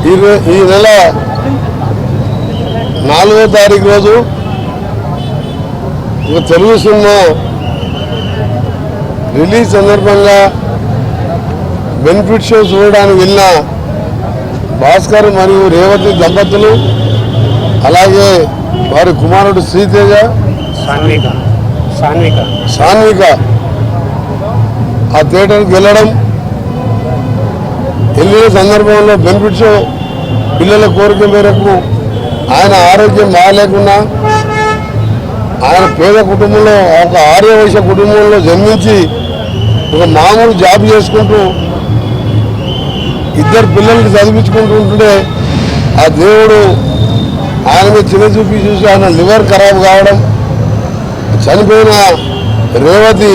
ఈ నెల 4వ తారీఖు రోజు ఒక తెలుగు సినిమా రిలీజ్ సందర్భంగా బెనిఫిట్ షో చూడడానికి వెళ్ళిన భాస్కర్ మరియు రేవతి దంపతులు అలాగే వారి కుమారుడు శ్రీతేజ సాన్విక ఆ థియేటర్కి వెళ్ళిన సందర్భంలో బెనిఫిట్ షో పిల్లల కోరిక మేరకు ఆయన ఆరోగ్యం బాగాలేకున్నా ఆయన పేద కుటుంబంలో ఒక ఆర్యవైశ్య కుటుంబంలో జన్మించి ఒక మామూలు జాబ్ చేసుకుంటూ 2 పిల్లలకి చదివించుకుంటూ ఉంటుంటే ఆ దేవుడు ఆయన మీద చిన్నచూపి చూసి ఆయన లివర్ ఖరాబ్ కావడం, చనిపోయిన రేవతి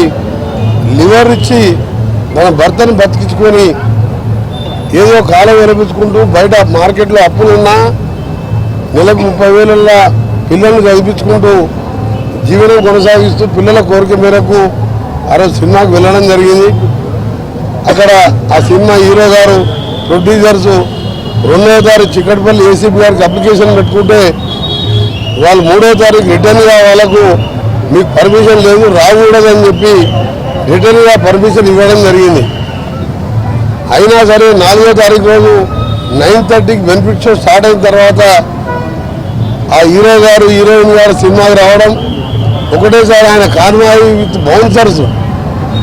లివర్ ఇచ్చి మన భర్తను బతికించుకొని ఏదో కాలం వినిపించుకుంటూ బయట మార్కెట్లో అప్పులున్నా నెలకు 30,000 పిల్లల్ని చదివించుకుంటూ జీవనం కొనసాగిస్తూ పిల్లల కోరిక మేరకు ఆ రోజు సినిమాకి వెళ్ళడం జరిగింది. అక్కడ ఆ సినిమా హీరో గారు ప్రొడ్యూసర్స్ 2వ తారీఖు చిక్కడపల్లి ఏసీపీ గారికి అప్లికేషన్ పెట్టుకుంటే వాళ్ళు 3వ తారీఖు రిటర్న్గా వాళ్ళకు మీకు పర్మిషన్ లేదు రాకూడదని చెప్పి రిటర్న్గా పర్మిషన్ ఇవ్వడం జరిగింది. అయినా సరే 4వ తారీఖు రోజు 9:30కి బెనిఫిట్ షో స్టార్ట్ అయిన తర్వాత ఆ హీరో గారు హీరోయిన్ గారు సినిమాకి రావడం ఒకటేసారి ఆయన కాన్వాయ్ విత్ బౌన్సర్స్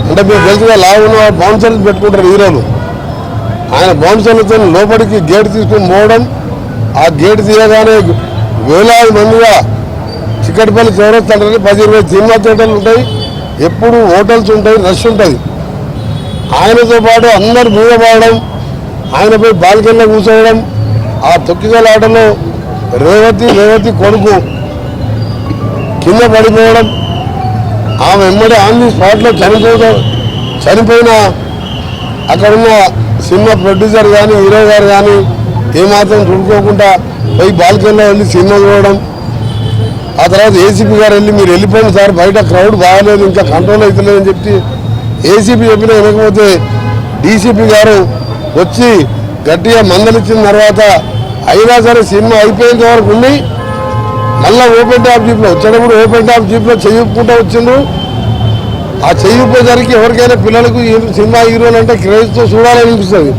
అంటే మీరు తెలుసుగా లావున్న బౌన్సర్స్ పెట్టుకుంటారు హీరోలు. ఆయన బౌన్సర్లతో లోపలికి గేట్ తీసుకుని పోవడం, ఆ గేట్ తీయగానే వేలాది మందిగా చిక్కడపల్లి చౌరస్తా 10-20 సినిమా థియేటర్లు ఉంటాయి, ఎప్పుడు హోటల్స్ ఉంటాయి, రష్ ఉంటుంది. ఆయనతో పాటు అందరు మీద పడడం, ఆయనపై బాల్కనీలో కూర్చోవడం, ఆ తొక్కిగలాటలో రేవతి కొడుకు కింద పడిపోవడం, ఆమె వెంబడి ఆన్ ది స్పాట్లో చనిపోయిన అక్కడున్న సినిమా ప్రొడ్యూసర్ కానీ హీరో గారు కానీ ఏమాత్రం చూడుకోకుండా పోయి బాల్కనీలో వెళ్ళి సినిమా చూడడం. ఆ తర్వాత ఏసీపీ గారు వెళ్ళి మీరు వెళ్ళిపోయింది సార్ బయట క్రౌడ్ బాగాలేదు ఇంకా కంట్రోల్ అవుతలేదని చెప్పి ఏసీపీ చెప్పినా వినకపోతే డీసీపీ గారు వచ్చి గట్టిగా మందలిచ్చిన తర్వాత అయినా సరే సినిమా అయిపోయేంత వరకు ఉండి మళ్ళీ ఓపెన్ టాప్ జీప్లో వచ్చేటప్పుడు ఓపెన్ టాప్ జీప్లో చెయ్యుకుంటూ వచ్చిండ్రు. ఆ చెయ్యిపోయేసరికి ఎవరికైనా పిల్లలకు సినిమా హీరోలు అంటే క్రేజ్తో చూడాలనిపిస్తుంది.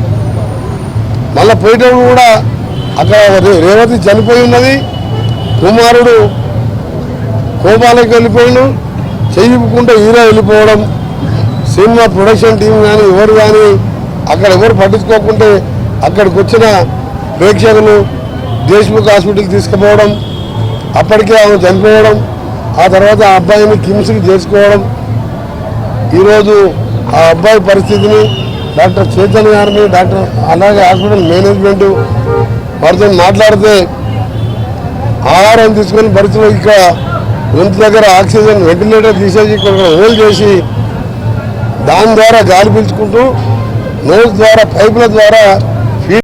మళ్ళీ పోయేటప్పుడు కూడా అక్కడ రేవతి చనిపోయి ఉన్నది, కుమారుడు కోపాలకి వెళ్ళిపోయిండు, చెయ్యిపుకుంటే హీరో వెళ్ళిపోవడం, సినిమా ప్రొడక్షన్ టీం కానీ ఎవరు కానీ అక్కడ ఎవరు పట్టించుకోకుంటే అక్కడికి వచ్చిన ప్రేక్షకులు దేశ్ముఖ్ హాస్పిటల్ తీసుకుపోవడం, అప్పటికే ఆమె చనిపోవడం, ఆ తర్వాత ఆ అబ్బాయిని కిమ్స్కి చేసుకోవడం. ఈరోజు ఆ అబ్బాయి పరిస్థితిని డాక్టర్ చైతన్య గారిని అలాగే హాస్పిటల్ మేనేజ్మెంట్ వారితో మాట్లాడితే ఆహారం తీసుకొని పరిస్థితులు ఇక్కడ గొంతు దగ్గర ఆక్సిజన్ వెంటిలేటర్ తీసేసి ఇక్కడ హోల్ చేసి దాని ద్వారా గాలి పీల్చుకుంటూ నోస్ ద్వారా పైపుల ద్వారా